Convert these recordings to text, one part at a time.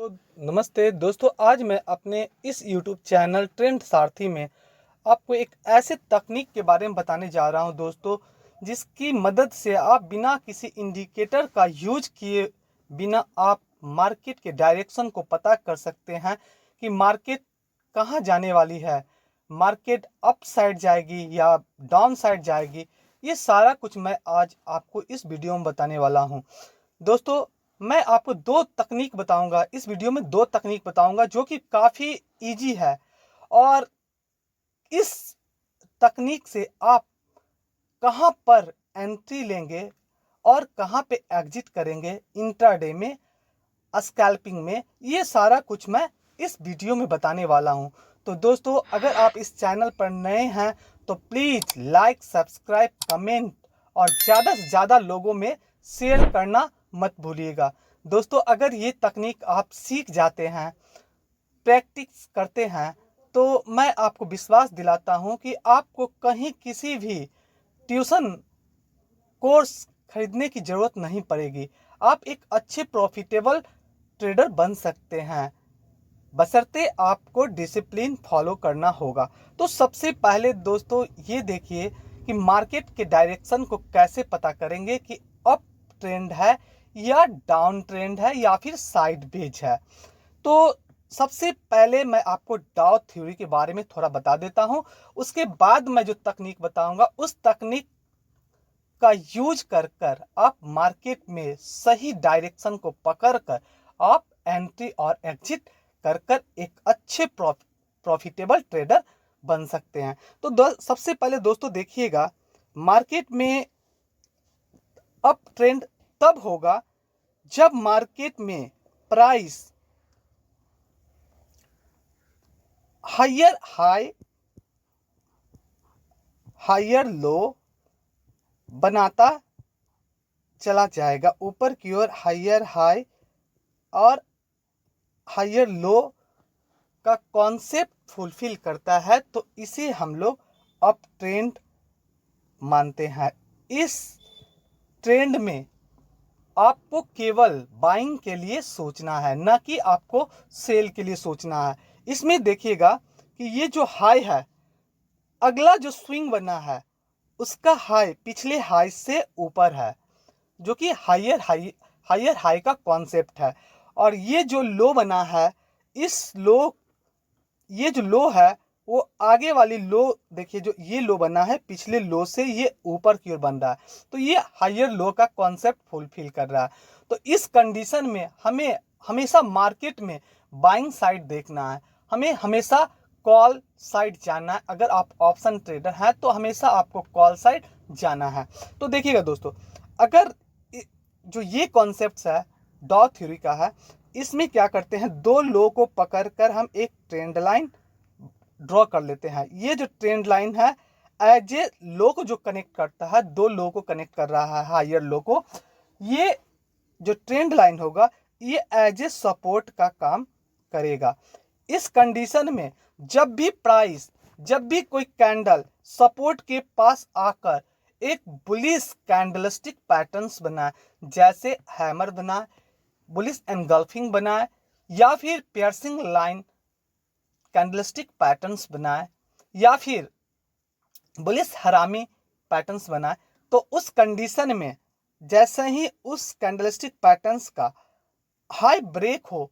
नमस्ते दोस्तों। आज मैं अपने इस YouTube चैनल ट्रेंड सारथी में आपको एक ऐसे तकनीक के बारे में बताने जा रहा हूं दोस्तों, जिसकी मदद से आप बिना किसी इंडिकेटर का यूज किए बिना आप मार्केट के डायरेक्शन को पता कर सकते हैं कि मार्केट कहां जाने वाली है। मार्केट अप साइड जाएगी या डाउन साइड जाएगी, ये सारा कुछ मैं आज आपको इस वीडियो में बताने वाला हूं दोस्तों। मैं आपको दो तकनीक बताऊंगा, इस वीडियो में दो तकनीक बताऊंगा जो कि काफ़ी इजी है। और इस तकनीक से आप कहां पर एंट्री लेंगे और कहां पे एग्जिट करेंगे इंट्राडे में, स्कैल्पिंग में, ये सारा कुछ मैं इस वीडियो में बताने वाला हूं। तो दोस्तों, अगर आप इस चैनल पर नए हैं तो प्लीज़ लाइक, सब्सक्राइब, कमेंट और ज़्यादा से ज़्यादा लोगों में शेयर करना मत भूलिएगा। दोस्तों, अगर ये तकनीक आप सीख जाते हैं, प्रैक्टिस करते हैं, तो मैं आपको विश्वास दिलाता हूं कि आपको कहीं किसी भी ट्यूशन कोर्स खरीदने की ज़रूरत नहीं पड़ेगी। आप एक अच्छे प्रॉफिटेबल ट्रेडर बन सकते हैं, बशर्ते आपको डिसिप्लिन फॉलो करना होगा। तो सबसे पहले दोस्तों ये देखिए कि मार्केट के डायरेक्शन को कैसे पता करेंगे कि अप ट्रेंड है या डाउन ट्रेंड है या फिर साइड वेज है। तो सबसे पहले मैं आपको डाउ थ्योरी के बारे में थोड़ा बता देता हूं। उसके बाद मैं जो तकनीक बताऊंगा उस तकनीक का यूज कर कर आप मार्केट में सही डायरेक्शन को पकड़ कर आप एंट्री और एग्जिट कर कर एक अच्छे प्रॉफिटेबल ट्रेडर बन सकते हैं। तो सबसे पहले दोस्तों देखिएगा, मार्केट में अप ट्रेंड तब होगा जब मार्केट में price higher high higher low बनाता चला जाएगा, ऊपर की ओर हायर हाई और हायर लो का कॉन्सेप्ट फुलफिल करता है, तो इसे हम लोग अप ट्रेंड मानते हैं। इस ट्रेंड में आपको केवल बाइंग के लिए सोचना है, ना कि आपको सेल के लिए सोचना है। इसमें देखिएगा कि ये जो हाई है, अगला जो स्विंग बना है उसका हाई पिछले हाई से ऊपर है, जो कि हायर हाई का कॉन्सेप्ट है। और ये जो लो बना है, इस लो ये जो लो है वो आगे वाली लो, देखिए जो ये लो बना है पिछले लो से ये ऊपर की ओर बन रहा है, तो ये हायर लो का कॉन्सेप्ट फुलफिल कर रहा है। तो इस कंडीशन में हमें हमेशा मार्केट में बाइंग साइड देखना है, हमें हमेशा कॉल साइड जाना है। अगर आप ऑप्शन ट्रेडर हैं तो हमेशा आपको कॉल साइड जाना है। तो देखिएगा दोस्तों, अगर जो ये कॉन्सेप्ट है डॉ थ्योरी का है, इसमें क्या करते हैं, दो लो को पकड़कर हम एक ट्रेंड लाइन ड्रॉ कर लेते हैं। ये जो ट्रेंड लाइन है एज ए लो को जो कनेक्ट करता है, दो लो को कनेक्ट कर रहा है हायर लो को, ये जो ट्रेंड लाइन होगा ये एज ए सपोर्ट का काम करेगा। इस कंडीशन में जब भी कोई कैंडल सपोर्ट के पास आकर एक बुलिश कैंडलस्टिक पैटर्न्स बनाए, जैसे हैमर बनाए, बुलिश एनगल्फिंग बनाए या फिर पियर्सिंग लाइन कैंडलस्टिक पैटर्न्स बनाए या फिर बुलिश हरामी पैटर्न्स बनाए, तो उस कंडीशन में जैसे ही उस कैंडलस्टिक पैटर्न्स का हाई ब्रेक हो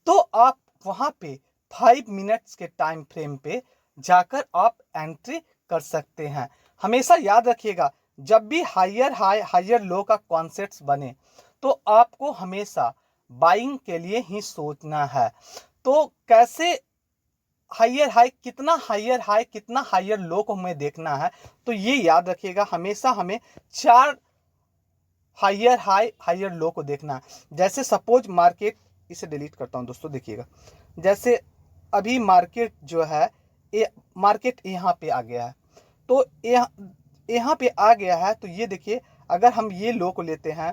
तो आप वहां पे 5 मिनट्स के टाइम फ्रेम पे जाकर आप एंट्री कर सकते हैं। हमेशा याद रखिएगा, जब भी हायर हाई हायर लो का कॉन्सेप्ट बने तो आपको हमेशा बाइंग के लिए ही सोचना है। तो कैसे हायर हाई कितना हायर लो को हमें देखना है, तो ये याद रखिएगा, हमेशा हमें 4 हायर हाई हायर लो को देखना है। जैसे सपोज मार्केट, इसे डिलीट करता हूं दोस्तों, देखिएगा जैसे अभी मार्केट जो है मार्केट यहाँ पे आ गया है, तो यहाँ पे आ गया है, तो ये देखिए अगर हम ये लो को लेते हैं,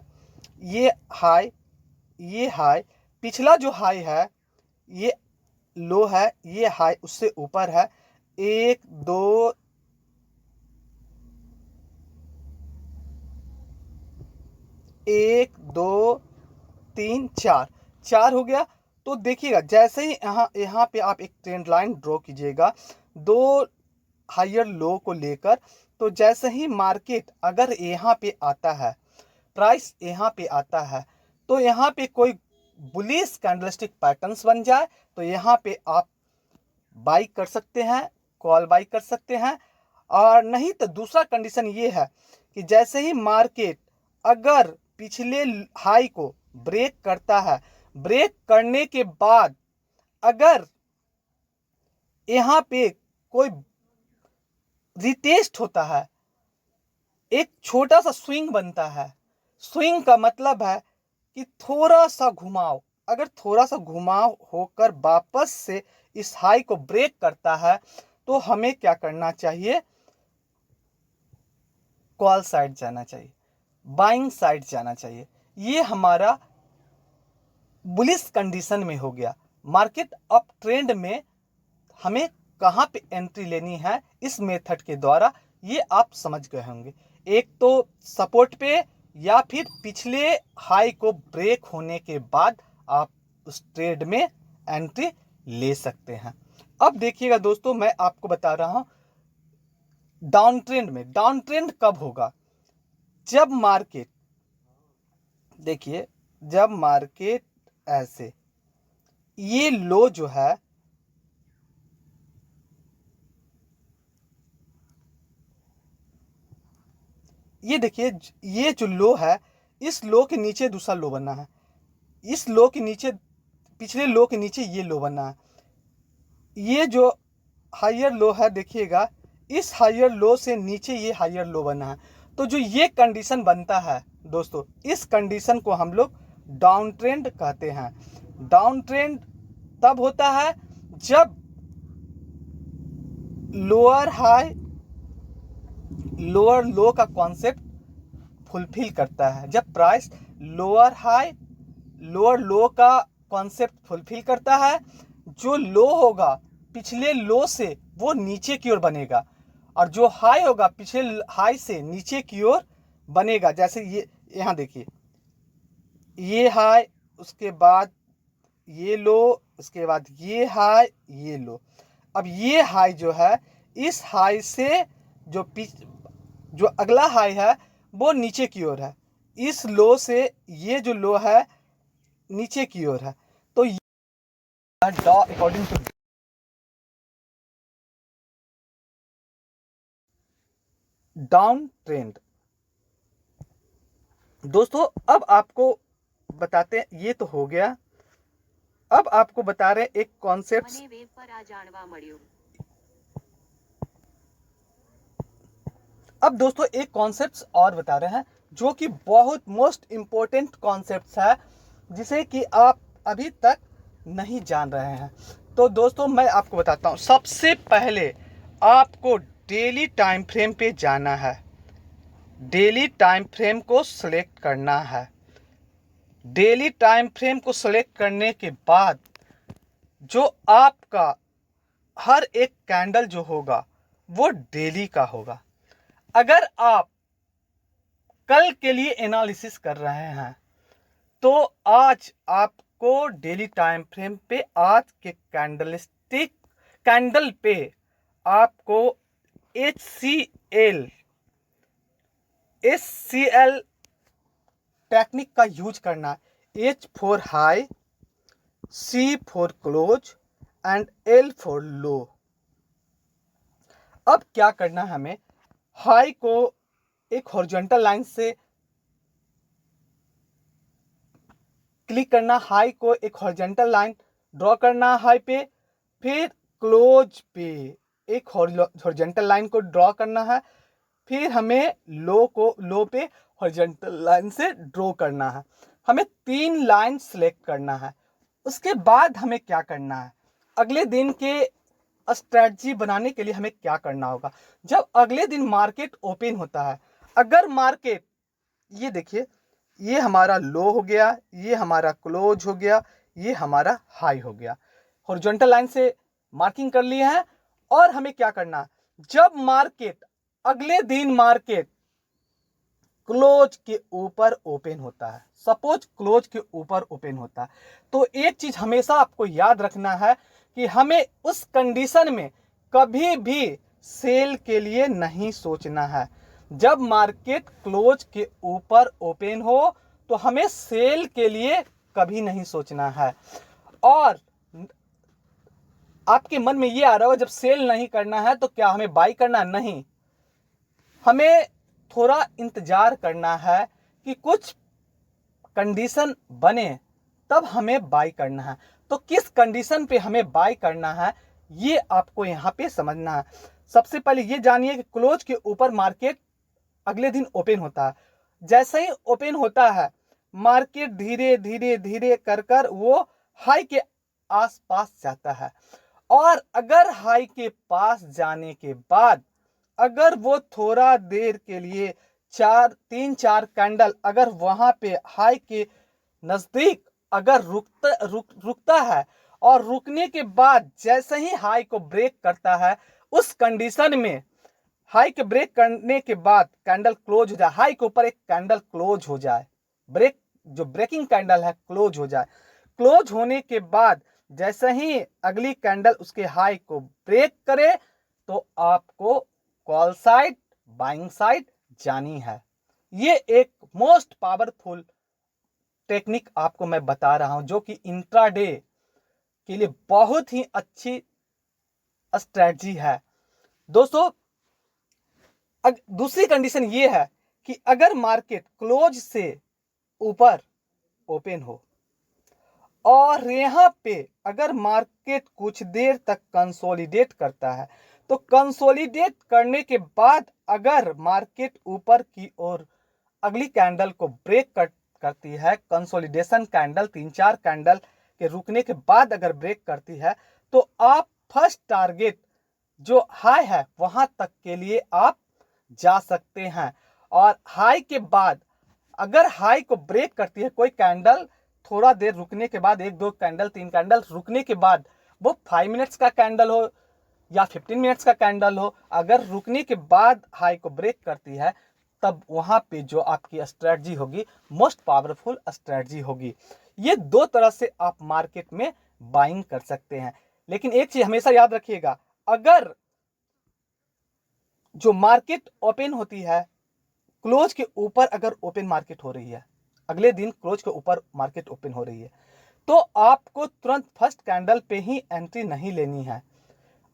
ये हाई पिछला जो हाई है ये लो है, ये हाई उससे ऊपर है, 1 2 1 2 3 4, 4 हो गया। तो देखिएगा जैसे ही यहाँ पे आप एक ट्रेंड लाइन ड्रॉ कीजिएगा 2 हायर लो को लेकर, तो जैसे ही मार्केट अगर यहाँ पे आता है, प्राइस यहाँ पे आता है, तो यहाँ पे कोई बुलिश कैंडलस्टिक पैटर्न्स बन जाए तो यहाँ पे आप बाई कर सकते हैं, कॉल बाई कर सकते हैं। और नहीं तो दूसरा कंडीशन ये है कि जैसे ही मार्केट अगर पिछले हाई को ब्रेक करता है, ब्रेक करने के बाद अगर यहाँ पे कोई रिटेस्ट होता है, एक छोटा सा स्विंग बनता है। स्विंग का मतलब है कि थोड़ा सा घुमाव, अगर थोड़ा सा घुमाव होकर वापस से इस हाई को ब्रेक करता है तो हमें क्या करना चाहिए, कॉल साइड जाना चाहिए, बाइंग साइड जाना चाहिए। ये हमारा बुलिश कंडीशन में हो गया। मार्केट अप ट्रेंड में हमें कहाँ पे एंट्री लेनी है इस मेथड के द्वारा, ये आप समझ गए होंगे। एक तो सपोर्ट पे या फिर पिछले हाई को ब्रेक होने के बाद आप उस ट्रेड में एंट्री ले सकते हैं। अब देखिएगा दोस्तों, मैं आपको बता रहा हूं डाउन ट्रेंड में, डाउन ट्रेंड कब होगा, जब मार्केट, देखिए जब मार्केट ऐसे ये लो जो है, ये देखिए ये जो लो है, इस लो के नीचे दूसरा लो बना है, इस लो के नीचे, पिछले लो के नीचे ये लो बना है, ये जो हायर लो है देखिएगा, इस हायर लो से नीचे ये हायर लो बना है। तो जो ये कंडीशन बनता है दोस्तों, इस कंडीशन को हम लोग डाउन ट्रेंड कहते हैं। डाउन ट्रेंड तब होता है जब लोअर हाई लोअर लो का कॉन्सेप्ट फुलफिल करता है, जब प्राइस लोअर हाई लोअर लो का कॉन्सेप्ट फुलफिल करता है। जो लो होगा पिछले लो से वो नीचे की ओर बनेगा, और जो हाई होगा पिछले हाई से नीचे की ओर बनेगा। जैसे ये यहाँ देखिए, ये हाई, उसके बाद ये लो, उसके बाद ये हाई, ये लो। अब ये हाई जो है, इस हाई से जो अगला हाई है वो नीचे की ओर है, इस लो से ये जो लो है नीचे की ओर है। तो अकॉर्डिंग टू डाउन ट्रेंड। दोस्तों अब आपको बताते हैं, ये तो हो गया। अब आपको बता रहे हैं एक कॉन्सेप्ट, अब दोस्तों एक कॉन्सेप्ट और बता रहे हैं जो कि बहुत मोस्ट इंपॉर्टेंट कॉन्सेप्ट है, जिसे कि आप अभी तक नहीं जान रहे हैं। तो दोस्तों मैं आपको बताता हूं, सबसे पहले आपको डेली टाइम फ्रेम पे जाना है, डेली टाइम फ्रेम को सिलेक्ट करना है। डेली टाइम फ्रेम को सिलेक्ट करने के बाद जो आपका हर एक कैंडल जो होगा वो डेली का होगा। अगर आप कल के लिए एनालिसिस कर रहे हैं तो आज आपको डेली टाइम फ्रेम पे आज के कैंडल पे आपको HCL टेक्निक का यूज करना है। H for high, C for close and L for low. अब क्या करना है, हमें हाई को एक हॉरिजॉन्टल लाइन से क्लिक करना, हाई को एक हॉरिजॉन्टल लाइन ड्रॉ करना हाई पे, फिर क्लोज पे एक हॉरिजॉन्टल लाइन को ड्रॉ करना है, फिर हमें लो पे हॉरिजॉन्टल लाइन से ड्रॉ करना है। हमें 3 लाइन सेलेक्ट करना है। उसके बाद हमें क्या करना है, अगले दिन के स्ट्रेटजी बनाने के लिए हमें क्या करना होगा, जब अगले दिन मार्केट ओपन होता है, अगर मार्केट, ये देखिए ये हमारा लो हो गया, ये हमारा क्लोज हो गया, ये हमारा हाई हो गया, हॉरिजॉन्टल लाइन से मार्किंग कर लिए हैं। और हमें क्या करना है, जब मार्केट अगले दिन मार्केट क्लोज के ऊपर ओपन होता है, सपोज क्लोज के ऊपर ओपन होता है, तो एक चीज हमेशा आपको याद रखना है कि हमें उस कंडीशन में कभी भी सेल के लिए नहीं सोचना है। जब मार्केट क्लोज के ऊपर ओपन हो तो हमें सेल के लिए कभी नहीं सोचना है। और आपके मन में ये आ रहा हो जब सेल नहीं करना है तो क्या हमें बाई करना? नहीं, हमें थोड़ा इंतजार करना है कि कुछ कंडीशन बने तब हमें बाई करना है। तो किस कंडीशन पे हमें बाई करना है ये आपको यहाँ पे समझना है। सबसे पहले ये जानिए कि क्लोज के ऊपर मार्केट अगले दिन ओपन होता है। जैसे ही ओपन होता है मार्केट धीरे धीरे धीरे कर वो हाई के आसपास जाता है, और अगर हाई के पास जाने के बाद अगर वो थोड़ा देर के लिए 3-4 कैंडल अगर वहां पे हाई के नजदीक अगर रुकता है और रुकने के बाद जैसे ही हाई को ब्रेक करता है, उस कंडीशन में हाई के ब्रेक करने के बाद कैंडल क्लोज हो जाए, हाई के ऊपर एक कैंडल क्लोज हो जाए, जो ब्रेकिंग कैंडल है क्लोज हो जाए, क्लोज होने के बाद जैसे ही अगली कैंडल उसके हाई को ब्रेक करे तो आपको कॉल साइड बाइंग साइड जानी है। ये एक मोस्ट पावरफुल टेक्निक आपको मैं बता रहा हूं जो कि इंट्राडे के लिए बहुत ही अच्छी स्ट्रेटजी है। दोस्तों दूसरी कंडीशन ये है कि अगर मार्केट क्लोज से ऊपर ओपन हो और यहां पे अगर मार्केट कुछ देर तक कंसोलिडेट करता है, तो कंसोलिडेट करने के बाद अगर मार्केट ऊपर की ओर अगली कैंडल को ब्रेक करती है, कंसोलिडेशन कैंडल 3-4 कैंडल के रुकने के बाद अगर ब्रेक करती है, तो आप फर्स्ट टारगेट जो हाई है वहां तक के लिए आप जा सकते हैं। और हाई के बाद अगर हाई को ब्रेक करती है कोई कैंडल, थोड़ा देर रुकने के बाद 1-2 कैंडल 3 कैंडल रुकने के बाद, वो 5 मिनट्स का कैंडल हो या 15 मिनट्स का कैंडल हो, अगर रुकने के बाद हाई को ब्रेक करती है तब वहां पे जो आपकी स्ट्रेटजी होगी मोस्ट पावरफुल स्ट्रेटजी होगी। ये दो तरह से आप मार्केट में बाइंग कर सकते हैं। लेकिन एक चीज हमेशा याद रखिएगा, अगर जो मार्केट ओपन होती है क्लोज के ऊपर अगर ओपन मार्केट हो रही है, अगले दिन क्लोज के ऊपर मार्केट ओपन हो रही है, तो आपको तुरंत फर्स्ट कैंडल पे ही एंट्री नहीं लेनी है।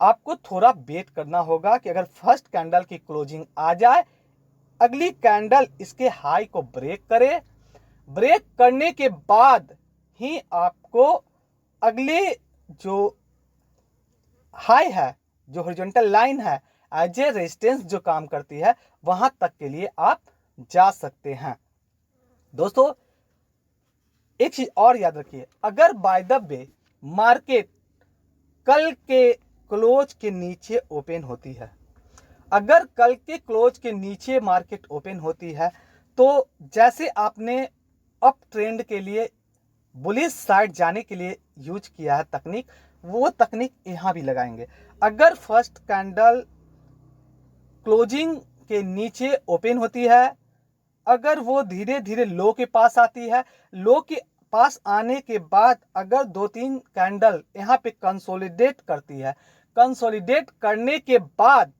आपको थोड़ा वेट करना होगा कि अगर फर्स्ट कैंडल की क्लोजिंग आ जाए, अगली कैंडल इसके हाई को ब्रेक करे, ब्रेक करने के बाद ही आपको अगले जो हाई है, जो हॉरिजॉन्टल लाइन है एज ए रेजिस्टेंस जो काम करती है, वहां तक के लिए आप जा सकते हैं। दोस्तों एक चीज और याद रखिए, अगर बाय द वे मार्केट कल के क्लोज के नीचे ओपन होती है, अगर कल के क्लोज के नीचे मार्केट ओपन होती है, तो जैसे आपने अप ट्रेंड के लिए बुलिश साइड जाने के लिए यूज किया है तकनीक, वो तकनीक यहां भी लगाएंगे। अगर फर्स्ट कैंडल क्लोजिंग के नीचे ओपन होती है, अगर वो धीरे धीरे लो के पास आती है, लो के पास आने के बाद अगर 2-3 कैंडल यहाँ पे कंसोलिडेट करती है, कंसोलिडेट करने के बाद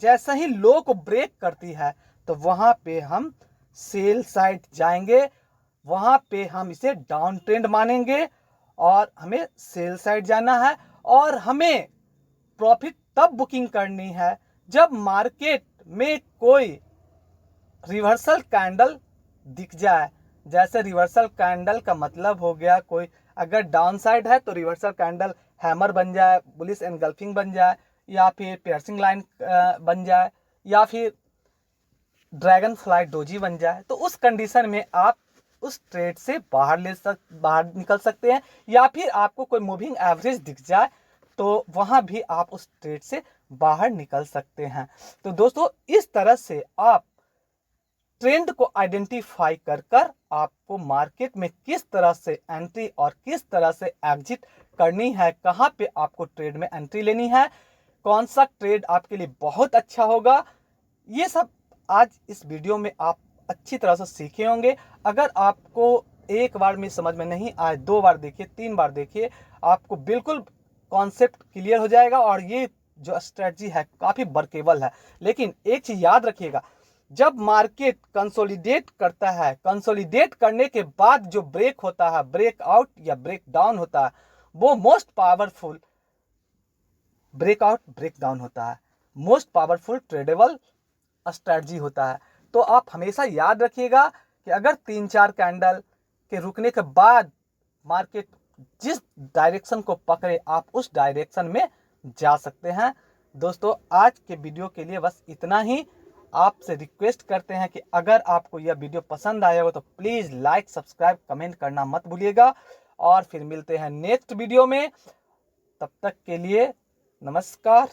जैसे ही लो को ब्रेक करती है, तो वहां पे हम सेल साइड जाएंगे, वहां पे हम इसे डाउन ट्रेंड मानेंगे और हमें सेल साइड जाना है। और हमें प्रॉफिट तब बुकिंग करनी है जब मार्केट में कोई रिवर्सल कैंडल दिख जाए। जैसे रिवर्सल कैंडल का मतलब हो गया, कोई अगर डाउन साइड है तो रिवर्सल कैंडल हैमर बन जाए, बुलिश एनगल्फिंग बन जाए, या फिर पियर्सिंग लाइन बन जाए, या फिर ड्रैगन फ्लाई डोजी बन जाए, तो उस कंडीशन में आप उस ट्रेड से बाहर निकल सकते हैं। या फिर आपको कोई मूविंग एवरेज दिख जाए तो वहां भी आप उस ट्रेड से बाहर निकल सकते हैं। तो दोस्तों इस तरह से आप ट्रेंड को आइडेंटिफाई कर आपको मार्केट में किस तरह से एंट्री और किस तरह से एग्जिट करनी है, कहां पे आपको ट्रेड में एंट्री लेनी है, कौन सा ट्रेड आपके लिए बहुत अच्छा होगा, ये सब आज इस वीडियो में आप अच्छी तरह से सीखे होंगे। अगर आपको एक बार में समझ में नहीं आए, 2 बार देखिए, 3 बार देखिए, आपको बिल्कुल कॉन्सेप्ट क्लियर हो जाएगा और ये जो स्ट्रेटजी है काफ़ी वर्केबल है। लेकिन एक चीज़ याद रखिएगा, जब मार्केट कंसोलिडेट करता है, कंसोलिडेट करने के बाद जो ब्रेक होता है, ब्रेकआउट या ब्रेक डाउन होता है, वो most powerful breakout break down होता है, मोस्ट पावरफुल ट्रेडेबल स्ट्रेटजी होता है। तो आप हमेशा याद रखिएगा कि अगर 3-4 कैंडल के रुकने के बाद मार्केट जिस डायरेक्शन को पकड़े, आप उस डायरेक्शन में जा सकते हैं। दोस्तों, आज के वीडियो के लिए बस इतना ही। आपसे रिक्वेस्ट करते हैं कि अगर आपको यह वीडियो पसंद आया हो तो प्लीज़ लाइक, सब्सक्राइब, कमेंट करना मत भूलिएगा। और फिर मिलते हैं नेक्स्ट वीडियो में। तब तक के लिए नमस्कार।